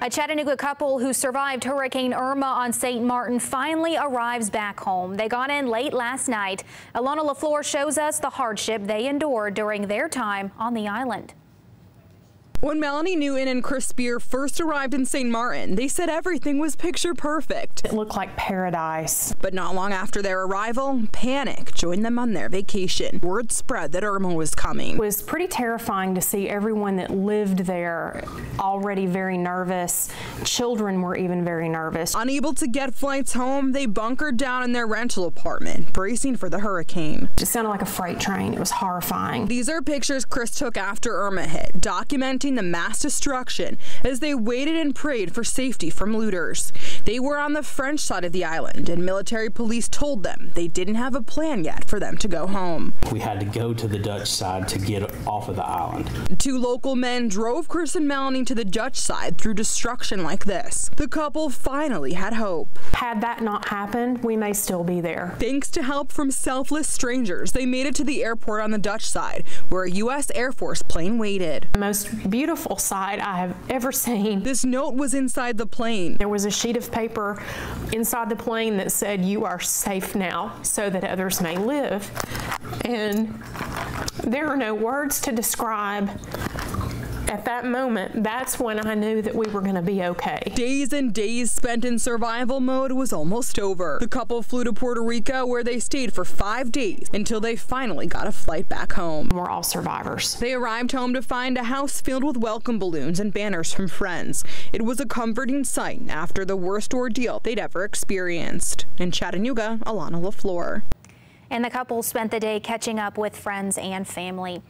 A Chattanooga couple who survived Hurricane Irma on St. Martin finally arrives back home. They got in late last night. Alana LaFleur shows us the hardship they endured during their time on the island. When Melanie Newton and Chris Spear first arrived in St. Martin, they said everything was picture perfect. It looked like paradise. But not long after their arrival, panic joined them on their vacation. Word spread that Irma was coming. It was pretty terrifying to see everyone that lived there already very nervous. Children were even very nervous. Unable to get flights home, they bunkered down in their rental apartment, bracing for the hurricane. It sounded like a freight train. It was horrifying. These are pictures Chris took after Irma hit, documenting the mass destruction as they waited and prayed for safety from looters. They were on the French side of the island, and military police told them they didn't have a plan yet for them to go home. We had to go to the Dutch side to get off of the island. Two local men drove Chris and Melanie to the Dutch side through destruction like this. The couple finally had hope. Had that not happened, we may still be there. Thanks to help from selfless strangers, they made it to the airport on the Dutch side, where a U.S. Air Force plane waited. The most beautiful sight I have ever seen. This note was inside the plane. There was a sheet of paper inside the plane that said, "You are safe now, so that others may live." And there are no words to describe. At that moment, that's when I knew that we were going to be okay. Days and days spent in survival mode was almost over. The couple flew to Puerto Rico, where they stayed for 5 days until they finally got a flight back home. We're all survivors. They arrived home to find a house filled with welcome balloons and banners from friends. It was a comforting sight after the worst ordeal they'd ever experienced. In Chattanooga, Alana LaFleur. And the couple spent the day catching up with friends and family.